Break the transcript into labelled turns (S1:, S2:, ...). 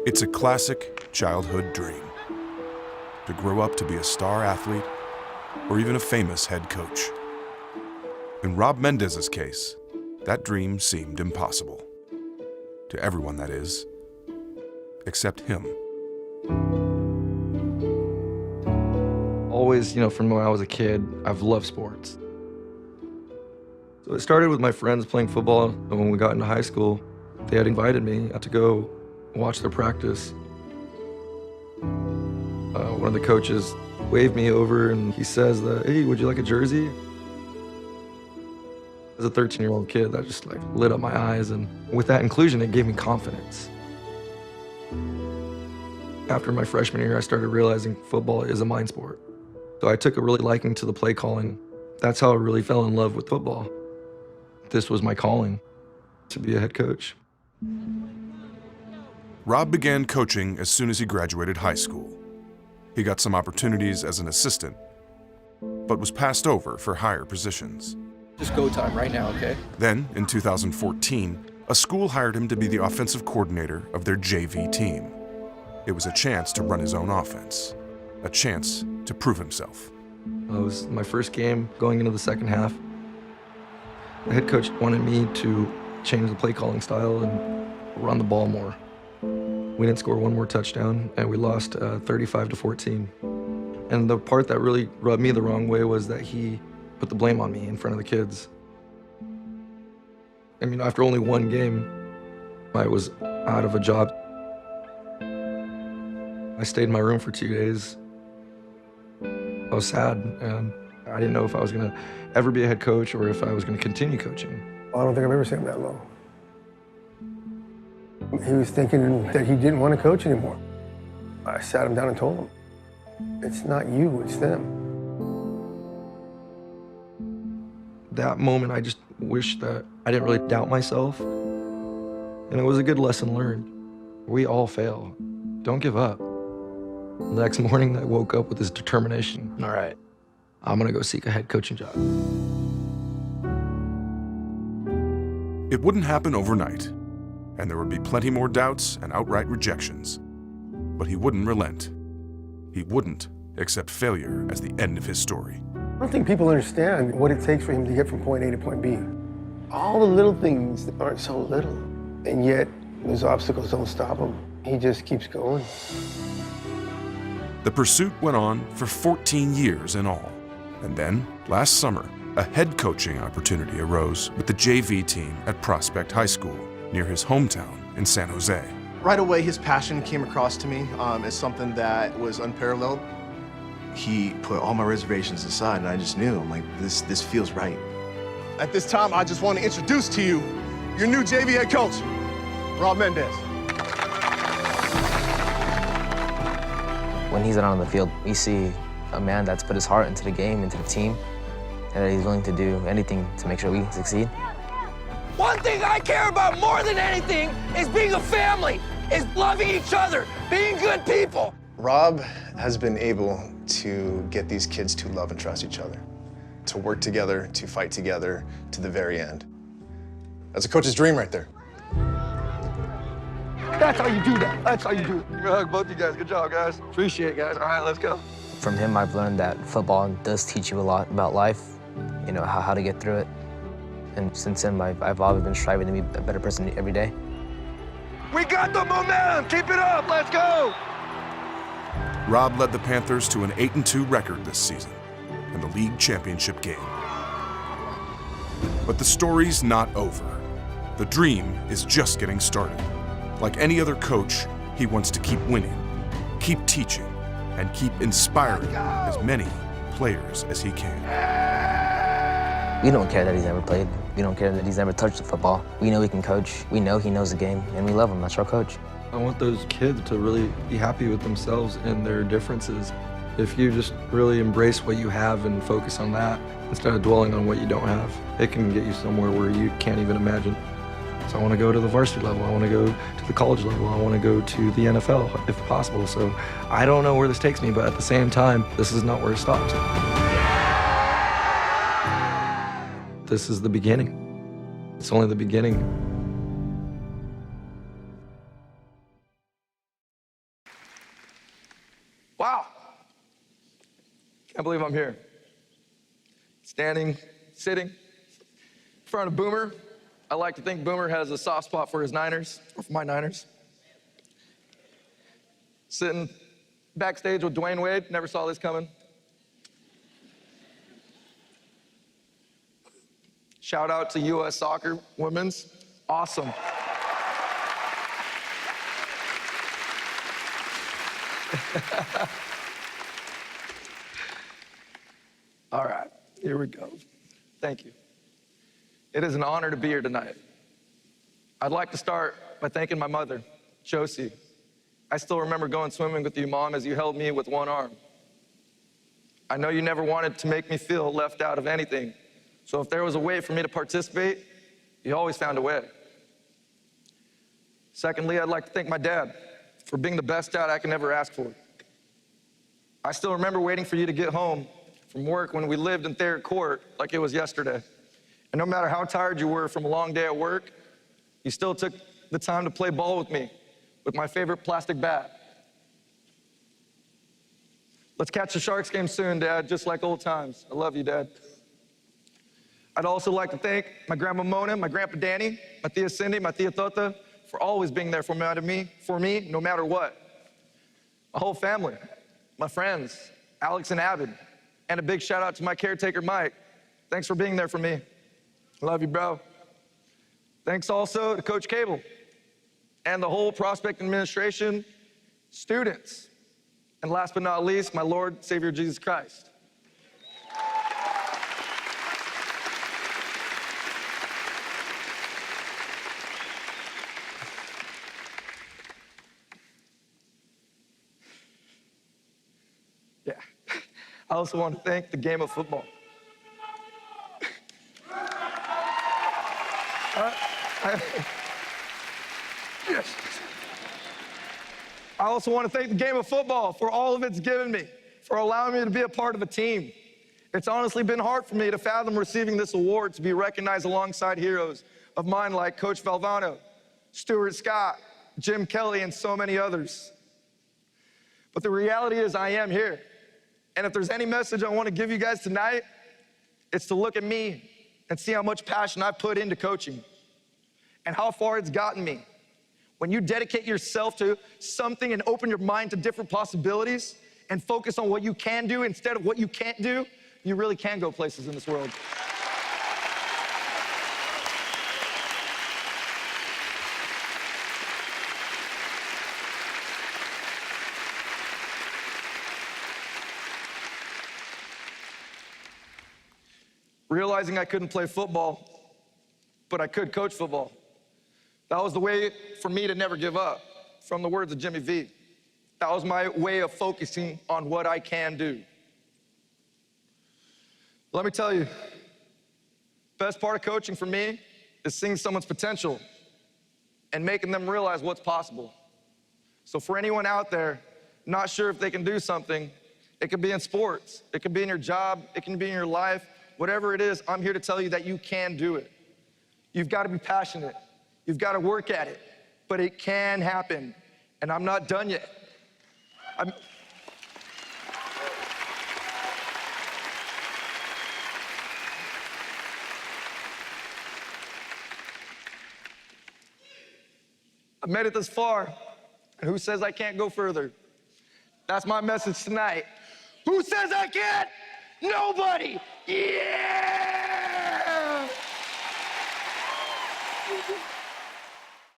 S1: It's a classic childhood dream. To grow up to be a star athlete or even a famous head coach. In Rob Mendez's case, that dream seemed impossible. To everyone, that is, except him.
S2: Always, from when I was a kid, I've loved sports. So it started with my friends playing football, and when we got into high school, they had invited me to go watch their practice. One of the coaches waved me over and he says that, "Hey, would you like a jersey?" As a 13-year-old kid, that just lit up my eyes, and with that inclusion, it gave me confidence. After my freshman year, I started realizing football is a mind sport. So I took a really liking to the play calling. That's how I really fell in love with football. This was my calling, to be a head coach.
S1: Rob began coaching as soon as he graduated high school. He got some opportunities as an assistant, but was passed over for higher positions.
S3: Just go time right now, okay?
S1: Then, in 2014, a school hired him to be the offensive coordinator of their JV team. It was a chance to run his own offense, a chance to prove himself.
S2: It was my first game going into the second half. The head coach wanted me to change the play calling style and run the ball more. We didn't score one more touchdown, and we lost 35-14. And the part that really rubbed me the wrong way was that he put the blame on me in front of the kids. I mean, after only one game, I was out of a job. I stayed in my room for 2 days. I was sad, and I didn't know if I was gonna ever be a head coach or if I was gonna continue coaching.
S4: I don't think I've ever seen him that low. He was thinking that he didn't want to coach anymore. I sat him down and told him, it's not you, it's them.
S2: That moment, I just wish that I didn't really doubt myself. And it was a good lesson learned. We all fail. Don't give up. The next morning, I woke up with this determination. All right, I'm gonna go seek a head coaching job.
S1: It wouldn't happen overnight, and there would be plenty more doubts and outright rejections. But he wouldn't relent. He wouldn't accept failure as the end of his story.
S4: I don't think people understand what it takes for him to get from point A to point B. All the little things that aren't so little, and yet those obstacles don't stop him. He just keeps going.
S1: The pursuit went on for 14 years in all. And then, last summer, a head coaching opportunity arose with the JV team at Prospect High School, near his hometown in San Jose.
S5: Right away, his passion came across to me as something that was unparalleled. He put all my reservations aside, and I just knew, I'm like, this feels right. At this time, I just want to introduce to you your new JV head coach, Rob Mendez.
S6: When he's out on the field, we see a man that's put his heart into the game, into the team, and that he's willing to do anything to make sure we succeed.
S7: One thing I care about more than anything is being a family, is loving each other, being good people.
S5: Rob has been able to get these kids to love and trust each other, to work together, to fight together to the very end. That's a coach's dream right there.
S4: That's how you do that. That's how you do it.
S2: Good hug, both you guys. Good job, guys. Appreciate it, guys. All right, let's go.
S6: From him, I've learned that football does teach you a lot about life, how to get through it. And since then, I've always been striving to be a better person every day.
S4: We got the momentum. Keep it up. Let's go.
S1: Rob led the Panthers to an 8-2 record this season and the league championship game. But the story's not over. The dream is just getting started. Like any other coach, he wants to keep winning, keep teaching, and keep inspiring as many players as he can.
S6: We don't care that he's never played. We don't care that he's never touched the football. We know he can coach. We know he knows the game, and we love him. That's our coach.
S2: I want those kids to really be happy with themselves and their differences. If you just really embrace what you have and focus on that, instead of dwelling on what you don't have, it can get you somewhere where you can't even imagine. So I want to go to the varsity level. I want to go to the college level. I want to go to the NFL, if possible. So I don't know where this takes me, but at the same time, this is not where it stops. This is the beginning. It's only the beginning. Wow. Can't believe I'm here. Standing, sitting in front of Boomer. I like to think Boomer has a soft spot for his Niners, or for my Niners. Sitting backstage with Dwayne Wade, never saw this coming. Shout out to U.S. Soccer Women's, awesome. All right, here we go. Thank you. It is an honor to be here tonight. I'd like to start by thanking my mother, Josie. I still remember going swimming with you, Mom, as you held me with one arm. I know you never wanted to make me feel left out of anything, so if there was a way for me to participate, you always found a way. Secondly, I'd like to thank my dad for being the best dad I can ever ask for. I still remember waiting for you to get home from work when we lived in Thayer Court like it was yesterday. And no matter how tired you were from a long day at work, you still took the time to play ball with me with my favorite plastic bat. Let's catch the Sharks game soon, Dad, just like old times. I love you, Dad. I'd also like to thank my Grandma Mona, my Grandpa Danny, my Tia Cindy, my Tia Tota, for always being there for me, no matter what. My whole family, my friends, Alex and Abid, and a big shout out to my caretaker, Mike. Thanks for being there for me. Love you, bro. Thanks also to Coach Cable and the whole Prospect administration, students, and last but not least, my Lord, Savior, Jesus Christ. Yeah. I also want to thank the game of football. Yes. I also want to thank the game of football for all of it's given me, for allowing me to be a part of a team. It's honestly been hard for me to fathom receiving this award to be recognized alongside heroes of mine like Coach Valvano, Stuart Scott, Jim Kelly, and so many others. But the reality is I am here. And if there's any message I want to give you guys tonight, it's to look at me and see how much passion I've put into coaching and how far it's gotten me. When you dedicate yourself to something and open your mind to different possibilities and focus on what you can do instead of what you can't do, you really can go places in this world. Realizing I couldn't play football, but I could coach football. That was the way for me to never give up, from the words of Jimmy V. That was my way of focusing on what I can do. Let me tell you, best part of coaching for me is seeing someone's potential and making them realize what's possible. So for anyone out there not sure if they can do something, it could be in sports, it could be in your job, it can be in your life, whatever it is, I'm here to tell you that you can do it. You've got to be passionate. You've got to work at it, but it can happen, and I'm not done yet. I've made it this far, and who says I can't go further? That's my message tonight. Who says I can't? Nobody! Yeah!